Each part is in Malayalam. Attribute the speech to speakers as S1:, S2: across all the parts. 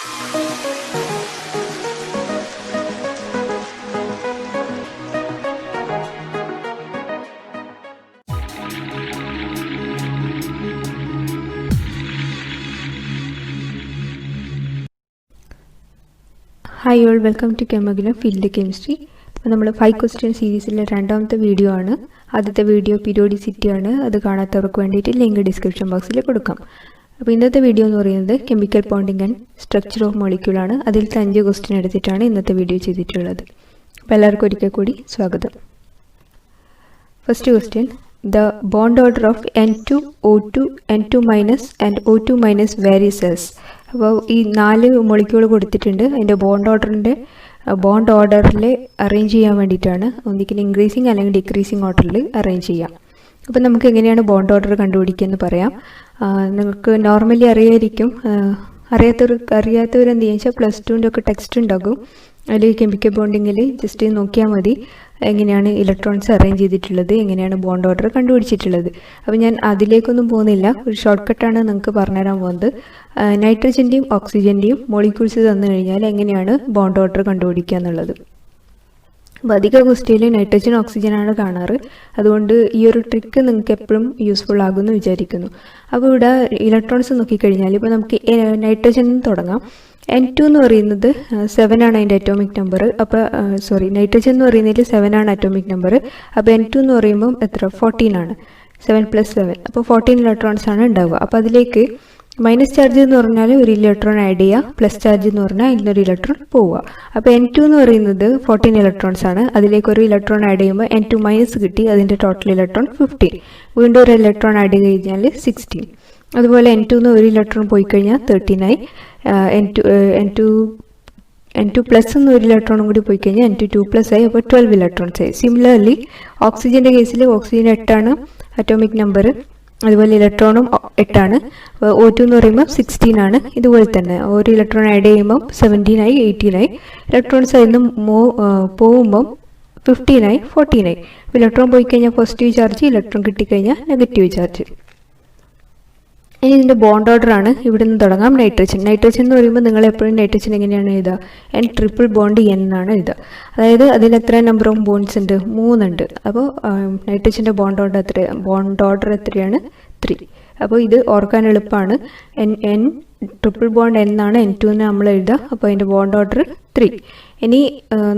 S1: Hi all, welcome to Chemoglam Field Chemistry. അപ്പോൾ നമ്മൾ 5 ക്വസ്റ്റ്യൻ സീരീസിലെ രണ്ടാമത്തെ വീഡിയോ ആണ്. ആദ്യത്തെ വീഡിയോ പീരിയോഡിസിറ്റി ആണ്. അത് കാണാത്തവർക്ക് വേണ്ടിയിട്ട് ലിങ്ക് ഡിസ്ക്രിപ്ഷൻ ബോക്സിൽ കൊടുക്കാം. അപ്പോൾ ഇന്നത്തെ വീഡിയോ എന്ന് പറയുന്നത് chemical bonding and structure of molecule ആണ്. അതിൽ 5 ക്വസ്റ്റ്യൻ എടുത്തിട്ടാണ് ഇന്നത്തെ വീഡിയോ ചെയ്തിട്ടുള്ളത്. അപ്പോൾ എല്ലാവർക്കും ഒരിക്കൽ കൂടി സ്വാഗതം. First question, the bond order of N2, O2, N2 minus and O2 minus varies as. അപ്പോൾ ഈ 4 മോളിക്യൂൾ കൊടുത്തിട്ടുണ്ട്. അതിൻ്റെ ബോണ്ട് ഓർഡറിൽ അറേഞ്ച് ചെയ്യാൻ വേണ്ടിയിട്ടാണ്. ഒന്നിക്കൽ ഇൻക്രീസിങ് അല്ലെങ്കിൽ ഡിക്രീസിങ് ഓർഡറിൽ അറേഞ്ച് ചെയ്യാം. അപ്പോൾ നമുക്ക് എങ്ങനെയാണ് ബോണ്ട് ഓർഡർ കണ്ടുപിടിക്കുക എന്ന് പറയാം. നിങ്ങൾക്ക് നോർമലി അറിയായിരിക്കും. അറിയാത്തവർ എന്ത് ചെയ്യുക വെച്ചാൽ +2ൻ്റെ ഒക്കെ ടെക്സ്റ്റ് ഉണ്ടാകും. അതിൽ കെമിക്കൽ ബോണ്ടിങ്ങിൽ ജസ്റ്റ് നോക്കിയാൽ മതി എങ്ങനെയാണ് ഇലക്ട്രോൺസ് അറേഞ്ച് ചെയ്തിട്ടുള്ളത്, എങ്ങനെയാണ് ബോണ്ട് ഓർഡർ കണ്ടുപിടിച്ചിട്ടുള്ളത്. അപ്പോൾ ഞാൻ അതിലേക്കൊന്നും പോകുന്നില്ല, ഒരു ഷോർട്ട് കട്ടാണ് നിങ്ങൾക്ക് പറഞ്ഞുതരാൻ പോകുന്നത്. നൈട്രജൻ്റെയും ഓക്സിജൻ്റെയും മോളിക്യൂൾസ് തന്നു കഴിഞ്ഞാൽ എങ്ങനെയാണ് ബോണ്ട് ഓർഡർ കണ്ടുപിടിക്കുക എന്നുള്ളത്. അപ്പോൾ അധിക ക്വസ്റ്റ്യനിൽ നൈട്രജൻ ഓക്സിജനാണ് കാണാറ്. അതുകൊണ്ട് ഈ ഒരു ട്രിക്ക് നിങ്ങൾക്ക് എപ്പോഴും യൂസ്ഫുൾ ആകുമെന്ന് വിചാരിക്കുന്നു. അപ്പോൾ ഇവിടെ ഇലക്ട്രോൺസ് നോക്കിക്കഴിഞ്ഞാൽ ഇപ്പോൾ നമുക്ക് നൈട്രജൻ തുടങ്ങാം. N2 എന്ന് പറയുന്നത് 7 ആണ് അതിൻ്റെ അറ്റോമിക് നമ്പർ. അപ്പോൾ നൈട്രജൻ എന്ന് പറയുന്നതിൽ 7 ആണ് അറ്റോമിക് നമ്പർ. അപ്പോൾ N2 എന്ന് പറയുമ്പോൾ എത്ര, 14 ആണ്. 7 + 7, അപ്പോൾ 14 ഇലക്ട്രോൺസ് ആണ് ഉണ്ടാവുക. അപ്പോൾ അതിലേക്ക് മൈനസ് ചാർജ് എന്ന് പറഞ്ഞാൽ ഒരു ഇലക്ട്രോൺ ആഡ് ചെയ്യുക, പ്ലസ് ചാർജ് എന്ന് പറഞ്ഞാൽ അതിലൊരു ഇലക്ട്രോൺ പോവുക. അപ്പോൾ N2 എന്ന് പറയുന്നത് 14 ഇലക്ട്രോൺസ് ആണ്. അതിലേക്ക് ഒരു ഇലക്ട്രോൺ ആഡ് ചെയ്യുമ്പോൾ N2 മൈനസ് കിട്ടി, അതിൻ്റെ ടോട്ടൽ ഇലക്ട്രോൺ 15. വീണ്ടും ഒരു ഇലക്ട്രോൺ ആഡ് ചെയ്ത് കഴിഞ്ഞാൽ 16. അതുപോലെ N2 എന്ന് ഒരു ഇലക്ട്രോൺ പോയി കഴിഞ്ഞാൽ 13 ആയി. N2 പ്ലസ് എന്ന് ഒരു ഇലക്ട്രോണും കൂടി പോയി കഴിഞ്ഞാൽ N2 2+ ആയി. അപ്പോൾ 12 ഇലക്ട്രോൺസ് ആയി. സിമിലർലി ഓക്സിജൻ്റെ കേസിൽ ഓക്സിജൻ 8 ആണ് അറ്റോമിക് നമ്പർ. അതുപോലെ ഇലക്ട്രോണും 8 ആണ്. O2 എന്ന് പറയുമ്പോൾ 16 ആണ്. ഇതുപോലെ തന്നെ ഒരു ഇലക്ട്രോൺ ആഡ് ചെയ്യുമ്പോൾ 17 ആയി, 18 ആയി. ഇലക്ട്രോൺസ് അതിൽ നിന്ന് പോകുമ്പം 15 ആയി, 14 ആയി. ഇലക്ട്രോൺ പോയി കഴിഞ്ഞാൽ പോസിറ്റീവ് ചാർജ്, ഇലക്ട്രോൺ കിട്ടിക്കഴിഞ്ഞാൽ നെഗറ്റീവ് ചാർജ്. ഇനി ഇതിൻ്റെ ബോണ്ട് ഓർഡർ ആണ്. ഇവിടെ നിന്ന് തുടങ്ങാം. നൈട്രജൻ എന്ന് പറയുമ്പോൾ നിങ്ങൾ എപ്പോഴും നൈട്രജൻ എങ്ങനെയാണ് എഴുതുക, N�triple എന്നാണ് എഴുതുക. അതായത് അതിൽ എത്ര നമ്പർ ഓഫ് ബോണ്ട്സ് ഉണ്ട്, 3 ഉണ്ട്. അപ്പോൾ നൈട്രജൻ്റെ ബോണ്ട് ഓർഡർ എത്രയാണ്, 3. അപ്പോൾ ഇത് ഓർക്കാൻ എളുപ്പമാണ്. N�triple എന്നാണ് N2 നമ്മൾ എഴുതുക. അപ്പോൾ അതിൻ്റെ ബോണ്ട് ഓർഡർ 3. ഇനി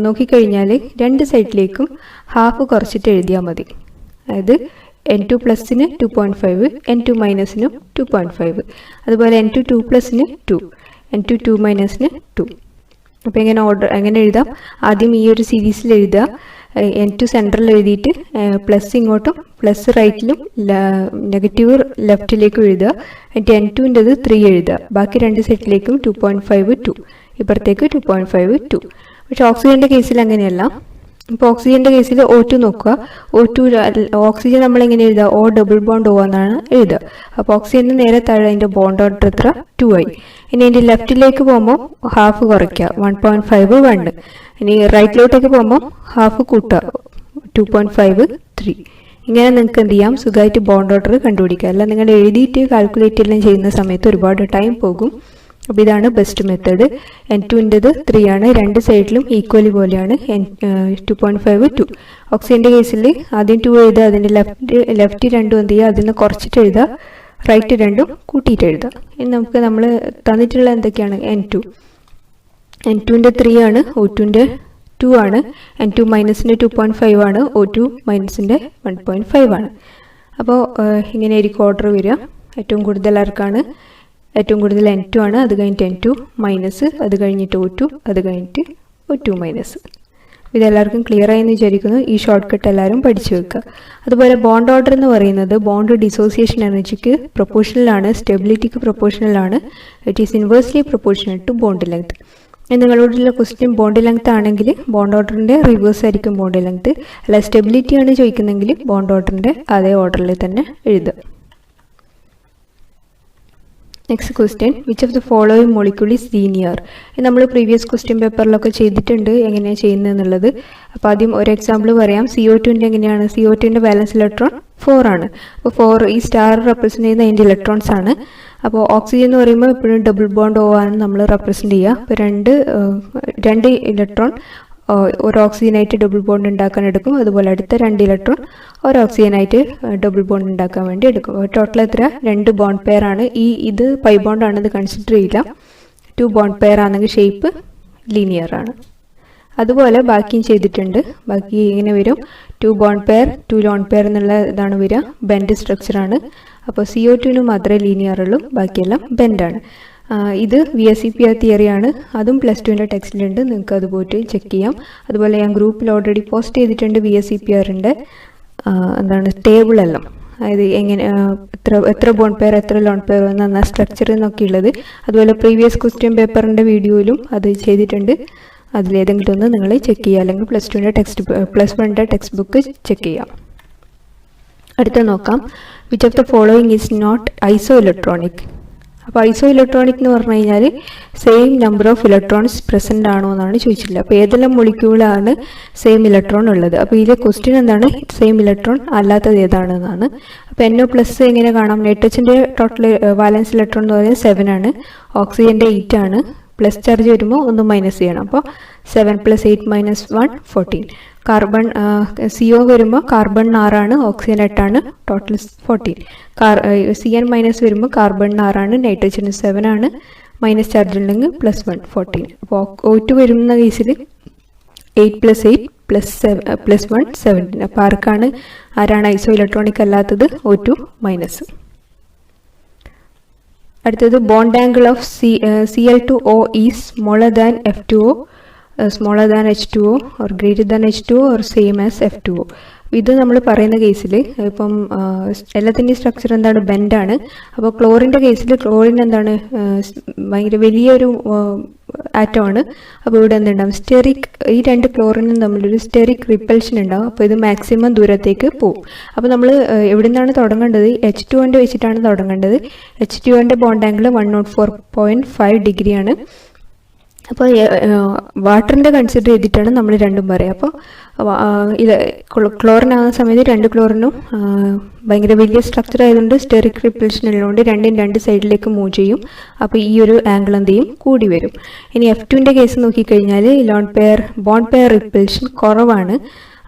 S1: നോക്കിക്കഴിഞ്ഞാൽ രണ്ട് സൈഡിലേക്കും ഹാഫ് കുറച്ചിട്ട് എഴുതിയാൽ മതി. അതായത് N2 പ്ലസിന് 2.5, N2 മൈനസിനും 2.5. അതുപോലെ N2 2+ന് 2, N2 2 മൈനസിന് 2. അപ്പോൾ എങ്ങനെ എഴുതാം? ആദ്യം ഈ ഒരു സീരീസിൽ എഴുതുക. N2 സെൻട്രൽ എഴുതിയിട്ട് പ്ലസ് ഇങ്ങോട്ടും പ്ലസ് റൈറ്റിലും നെഗറ്റീവ് ലെഫ്റ്റിലേക്കും എഴുതുക. എന്നിട്ട് N2ൻ്റെത് 3 എഴുതുക. ബാക്കി രണ്ട് സെറ്റിലേക്കും 2.5 2, ഇപ്പുറത്തേക്ക് 2.5 2. പക്ഷെ ഓക്സിജൻ്റെ കേസിൽ അങ്ങനെയല്ല. ഇപ്പോൾ ഓക്സിജൻ്റെ കേസിൽ O2 നോക്കുക. ഓക്സിജൻ നമ്മളെങ്ങനെ എഴുതുക, O∬O എന്നാണ് എഴുതുക. അപ്പോൾ ഓക്സിജന് നേരെ താഴെ അതിൻ്റെ ബോണ്ട് ഓർഡർ എത്ര, 2 ആയി. ഇനി അതിൻ്റെ ലെഫ്റ്റിലേക്ക് പോകുമ്പോൾ ഹാഫ് കുറയ്ക്കുക, 1.5 1. ഇനി റൈറ്റിലോട്ടേക്ക് പോകുമ്പോൾ ഹാഫ് കൂട്ടുക, 2.5 3. ഇങ്ങനെ നിങ്ങൾക്ക് എന്ത് ചെയ്യാം, സുഖമായിട്ട് ബോണ്ട് ഓർഡർ കണ്ടുപിടിക്കുക. അല്ല നിങ്ങൾ എഴുതിയിട്ട് കാൽക്കുലേറ്റ് എല്ലാം ചെയ്യുന്ന സമയത്ത് ഒരുപാട് ടൈം പോകും. അപ്പോൾ ഇതാണ് ബെസ്റ്റ് മെത്തേഡ്. N2ൻ്റെത് 3 ആണ്. രണ്ട് സൈഡിലും ഈക്വലി പോലെയാണ്. 2.5 2. ഓക്സിജൻ്റെ കേസിൽ ആദ്യം 2 എഴുതുക, അതിൻ്റെ ലെഫ്റ്റ് രണ്ടും എന്ത് ചെയ്യുക, അതിൽ നിന്ന് കുറച്ചിട്ട് എഴുതുക, റൈറ്റ് രണ്ടും കൂട്ടിയിട്ട് എഴുതുക. ഇനി നമുക്ക് നമ്മൾ തന്നിട്ടുള്ള എന്തൊക്കെയാണ്, N2ൻ്റെ 3 ആണ്, O2ൻ്റെ 2 ആണ്, N2 മൈനസിൻ്റെ 2.5 ആണ്, O2 മൈനസിൻ്റെ 1.5 ആണ്. അപ്പോൾ ഇങ്ങനെയായിരിക്കും ഓർഡർ വരിക. ഏറ്റവും കൂടുതൽ ആർക്കാണ്, ഏറ്റവും കൂടുതൽ N2 ആണ്. അത് കഴിഞ്ഞിട്ട് N2 മൈനസ്, അത് കഴിഞ്ഞിട്ട് O2, അത് കഴിഞ്ഞിട്ട് O2 മൈനസ്. ഇതെല്ലാവർക്കും ക്ലിയർ ആയെന്ന് വിചാരിക്കുന്നു. ഈ ഷോർട്ട് കട്ട് എല്ലാവരും പഠിച്ചു വെക്കുക. അതുപോലെ ബോണ്ട് ഓർഡർ എന്ന് പറയുന്നത് ബോണ്ട് ഡിസോസിയേഷൻ എനർജിക്ക് പ്രൊപ്പോർഷണലാണ്, സ്റ്റെബിലിറ്റിക്ക് പ്രൊപ്പോർഷണലാണ്. It is inversely proportional to bond length. നിങ്ങളോടുള്ള ക്വസ്റ്റ്യൻ ബോണ്ട് ലെങ്ത് ആണെങ്കിൽ ബോണ്ട് ഓർഡറിൻ്റെ റിവേഴ്സ് ആയിരിക്കും ബോണ്ട് ലെങ്ത്. അല്ല സ്റ്റെബിലിറ്റി ആണ് ചോദിക്കുന്നെങ്കിൽ ബോണ്ട് ഓർഡറിൻ്റെ അതേ ഓർഡറിൽ തന്നെ എഴുതുക. Next question, which of the following molecule is linear? നമ്മൾ പ്രീവിയസ് ക്വസ്റ്റ്യൻ പേപ്പറിലൊക്കെ ചെയ്തിട്ടുണ്ട് എങ്ങനെയാണ് ചെയ്യുന്നത് എന്നുള്ളത്. അപ്പോൾ ആദ്യം ഒരു എക്സാമ്പിൾ പറയാം. CO2ൻ്റെ എങ്ങനെയാണ്, CO2ൻ്റെ ബാലൻസ് ഇലക്ട്രോൺ 4 ആണ്. അപ്പോൾ 4 ഈ സ്റ്റാർ റെപ്രസെൻറ്റ് ചെയ്യുന്ന അതിൻ്റെ ഇലക്ട്രോൺസ് ആണ്. അപ്പോൾ ഓക്സിജൻ എന്ന് പറയുമ്പോൾ എപ്പോഴും ഡബിൾ ബോണ്ട് O ആണ് നമ്മൾ റെപ്രസെൻറ്റ് ചെയ്യുക. അപ്പോൾ രണ്ട് ഇലക്ട്രോൺ ഒരു ഓക്സിജനായിട്ട് ഡബിൾ ബോണ്ട് ഉണ്ടാക്കാൻ എടുക്കും. അതുപോലെ അടുത്ത 2 ഇലക്ട്രോൺ ഒരു ഓക്സിജനായിട്ട് ഡബിൾ ബോണ്ട് ഉണ്ടാക്കാൻ വേണ്ടി എടുക്കും. ടോട്ടൽ എത്ര? 2 ബോണ്ട് പെയർ ആണ്. ഇത് പൈ ബോണ്ടാണ്, ഇത് കൺസിഡർ ചെയ്യില്ല. 2 ബോണ്ട് പെയർ ആണെങ്കിൽ ഷേപ്പ് ലീനിയർ ആണ്. അതുപോലെ ബാക്കിയും ചെയ്തിട്ടുണ്ട്. ബാക്കി ഇങ്ങനെ വരും. 2 ബോണ്ട് പെയർ 2 ലോൺ പെയർ എന്നുള്ള ഇതാണ് വരിക. ബെൻഡ് സ്ട്രക്ചറാണ്. അപ്പോൾ CO2 മാത്രമേ ലീനിയർ ഉള്ളൂ, ബാക്കിയെല്ലാം ബെൻഡാണ്. ഇത് VSEPR തിയറിയാണ്. അതും +2 ടെക്സ്റ്റിലുണ്ട്, നിങ്ങൾക്ക് അത് പോയിട്ട് ചെക്ക് ചെയ്യാം. അതുപോലെ ഞാൻ ഗ്രൂപ്പിൽ ഓൾറെഡി പോസ്റ്റ് ചെയ്തിട്ടുണ്ട് VSEPRൻ്റെ ടേബിളെല്ലാം, അതായത് എങ്ങനെ എത്ര ബോണ്ട് പെയർ എത്ര ലോൺ പെയർ എന്ന സ്ട്രക്ചർ എന്നൊക്കെ ഉള്ളത്. അതുപോലെ പ്രീവിയസ് ക്വസ്റ്റ്യൻ പേപ്പറിൻ്റെ വീഡിയോയിലും അത് ചെയ്തിട്ടുണ്ട്. അതിലേതെങ്കിലും ഒന്ന് നിങ്ങൾ ചെക്ക് ചെയ്യുക, അല്ലെങ്കിൽ +1 ടെക്സ്റ്റ് ബുക്ക് ചെക്ക് ചെയ്യാം. അടുത്ത നോക്കാം. Which of the following is not isoelectronic. അപ്പോൾ ഐസോ ഇലക്ട്രോണിക് എന്ന് പറഞ്ഞു കഴിഞ്ഞാൽ same number of electrons present ആണോ എന്നാണ് ചോദിച്ചിട്ടുള്ളത്. അപ്പോൾ ഏതെല്ലാം മൊളിക്യൂളാണ് സെയിം ഇലക്ട്രോൺ ഉള്ളത്. അപ്പോൾ ഇതിലെ ക്വസ്റ്റ്യൻ എന്താണ്? സെയിം ഇലക്ട്രോൺ അല്ലാത്തത് ഏതാണെന്നാണ്. അപ്പോൾ NO+ എങ്ങനെ കാണാം? നൈട്രജൻ്റെ ടോട്ടൽ വാലൻസ് ഇലക്ട്രോൺ എന്ന് പറയുന്നത് 7 ആണ്. ഓക്സിജൻ്റെ 8 ആണ്. പ്ലസ് ചാർജ് വരുമ്പോൾ ഒന്ന് മൈനസ് ചെയ്യണം. അപ്പോൾ 7 + 8 - 1 14. കാർബൺ CO വരുമ്പോൾ കാർബൺ 6 ആണ്, ഓക്സിജൻ 8 ആണ്, ടോട്ടൽ 14. CN- വരുമ്പോൾ കാർബൺ 6 ആണ്, നൈട്രജൻ 7 ആണ്, മൈനസ് ചാർജ് ഉണ്ടെങ്കിൽ +1 14. അപ്പോൾ O2 വരുന്ന കേസിൽ 8 + 8 + 1 17. അപ്പോൾ ആരാണ് ഐസോ ഇലക്ട്രോണിക് അല്ലാത്തത്? O2-. അടുത്തത് bond angle of Cl2O is smaller than F2O, smaller than H2O, or greater than H2O, or same as F2O. ഇത് നമ്മൾ പറയുന്ന കേസിൽ ഇപ്പം എല്ലാത്തിൻ്റെയും സ്ട്രക്ചർ എന്താണ്? ബെൻഡാണ്. അപ്പോൾ ക്ലോറിൻ്റെ കേസിൽ ക്ലോറിൻ എന്താണ്? ഭയങ്കര വലിയൊരു ആറ്റമാണ്. അപ്പോൾ ഇവിടെ എന്തുണ്ടാവും? ഈ 2 ക്ലോറിനും തമ്മിലൊരു സ്റ്റെറിക് റിപ്പൽഷൻ ഉണ്ടാവും. അപ്പോൾ ഇത് മാക്സിമം ദൂരത്തേക്ക് പോകും. അപ്പോൾ നമ്മൾ എവിടെ നിന്നാണ് തുടങ്ങേണ്ടത്? H2O വെച്ചിട്ടാണ് തുടങ്ങേണ്ടത്. H2O ബോണ്ട് ആംഗിൾ 104.5 ഡിഗ്രിയാണ്. അപ്പോൾ വാട്ടറിൻ്റെ കൺസിഡർ ചെയ്തിട്ടാണ് നമ്മൾ രണ്ടും പറയുക. അപ്പോൾ ക്ലോറിനാകുന്ന സമയത്ത് 2 ക്ലോറിനും ഭയങ്കര വലിയ സ്ട്രക്ചർ ആയതുകൊണ്ട് സ്റ്റെറിക് റിപ്പൽഷൻ ഉള്ളതുകൊണ്ട് 2 സൈഡിലേക്ക് മൂവ് ചെയ്യും. അപ്പോൾ ഈ ഒരു ആംഗിൾ എന്ത് ചെയ്യും? കൂടി വരും. ഇനി F2 കേസ് നോക്കിക്കഴിഞ്ഞാൽ ബോണ്ട് പെയർ റിപ്പൽഷൻ കുറവാണ്.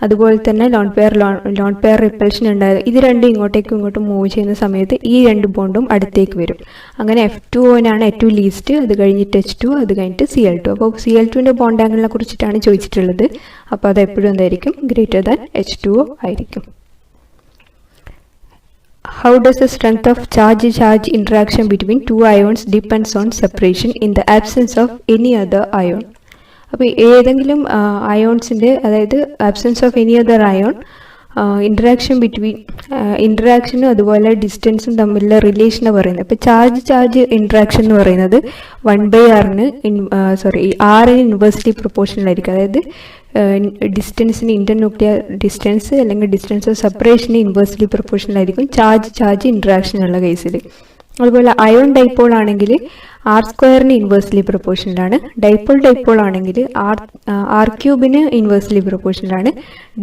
S1: അതുപോലെ തന്നെ ലോൺ പെയർ റിപ്പൽഷൻ ഉണ്ടായത്. ഇത് രണ്ടും ഇങ്ങോട്ടും മൂവ് ചെയ്യുന്ന സമയത്ത് ഈ 2 ബോണ്ടും അടുത്തേക്ക് വരും. അങ്ങനെ F2O ഏറ്റവും ലീസ്റ്റ്, അത് കഴിഞ്ഞിട്ട് H2, അത് കഴിഞ്ഞിട്ട് Cl2. അപ്പോൾ Cl2 ബോണ്ട് ആംഗിളിനെ കുറിച്ചിട്ടാണ് ചോദിച്ചിട്ടുള്ളത്. അപ്പോൾ അത് എപ്പോഴും എന്തായിരിക്കും? ഗ്രേറ്റർ ദാൻ H2O ആയിരിക്കും. How does the strength of charge interaction between 2 ions depends on separation in the absence of any other ion? അപ്പോൾ ഏതെങ്കിലും അയോൺസിൻ്റെ, അതായത് absence of any other ion, ഇൻട്രാക്ഷനും അതുപോലെ ഡിസ്റ്റൻസും തമ്മിലുള്ള റിലേഷനെ പറയുന്നത്. ഇപ്പോൾ ചാർജ് ഇൻട്രാക്ഷൻ എന്ന് പറയുന്നത് 1/r-ന് R-ന് ഇൻവേഴ്സ്ലി പ്രൊപ്പോർഷണൽ ആയിരിക്കും. അതായത് ഡിസ്റ്റൻസിന് ഇന്റർന്യൂക്ലിയർ ഡിസ്റ്റൻസ് അല്ലെങ്കിൽ ഡിസ്റ്റൻസ് ഓഫ് സെപ്പറേഷന് ഇൻവേഴ്സ്ലി പ്രൊപ്പോർഷണൽ ആയിരിക്കും ചാർജ് ഇൻട്രാക്ഷൻ ഉള്ള കേസിൽ. അതുപോലെ അയോൺ ഡൈപോൾ ആണെങ്കിൽ R² ഇൻവേഴ്സ്ലി പ്രൊപ്പോർഷണലാണ്. ഡൈപോൾ ആണെങ്കിൽ R³ ഇൻവേഴ്സ്ലി പ്രൊപ്പോർഷണലാണ്.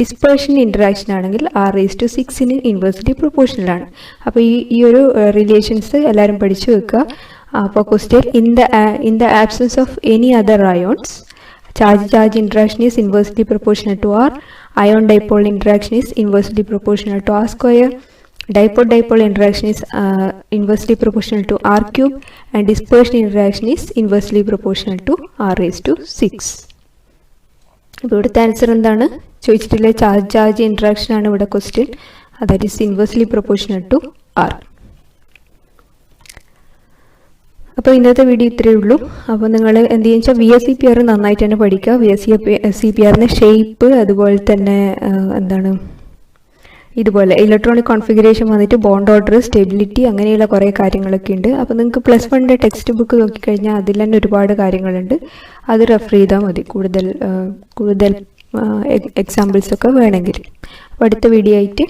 S1: ഡിസ്പേർഷൻ ഇൻട്രാക്ഷൻ ആണെങ്കിൽ R⁶ ഇൻവേഴ്സ്ലി പ്രൊപ്പോർഷണലാണ്. അപ്പോൾ ഈ ഒരു റിലേഷൻസ് എല്ലാവരും പഠിച്ചു വെക്കുക. അപ്പോൾ question in the absence of any other ions, charge interaction is inversely proportional to R. Ion dipole interaction is inversely proportional to R². Dipole interaction is inversely proportional to R³, and dispersion interaction is inversely proportional to R⁶. അപ്പോൾ ഇവിടുത്തെ ആൻസർ എന്താണ് ചോദിച്ചിട്ടില്ല? ചാർജ് ഇൻട്രാക്ഷൻ ആണ് ഇവിടെ question. That is inversely proportional to R. അപ്പോൾ ഇന്നത്തെ വീഡിയോ ഇത്രയേ ഉള്ളൂ. അപ്പോൾ നിങ്ങൾ എന്ത് ചെയ്യുക വെച്ചാൽ VSEPR നന്നായിട്ട് തന്നെ പഠിക്കുക. VSEPR ഷേപ്പ്, അതുപോലെ തന്നെ ഇതുപോലെ ഇലക്ട്രോണിക് കോൺഫിഗറേഷൻ വന്നിട്ട് ബോണ്ട് ഓർഡർ, സ്റ്റെബിലിറ്റി, അങ്ങനെയുള്ള കുറേ കാര്യങ്ങളൊക്കെ ഉണ്ട്. അപ്പോൾ നിങ്ങൾക്ക് +1 ടെക്സ്റ്റ് ബുക്ക് നോക്കിക്കഴിഞ്ഞാൽ അതിൽ തന്നെ ഒരുപാട് കാര്യങ്ങളുണ്ട്. അത് റെഫർ ചെയ്താൽ മതി കൂടുതൽ എക്സാമ്പിൾസൊക്കെ വേണമെങ്കിൽ. അപ്പോൾ അടുത്ത വീഡിയോ ആയിട്ട്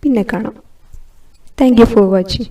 S1: പിന്നെ കാണാം. Thank you for watching.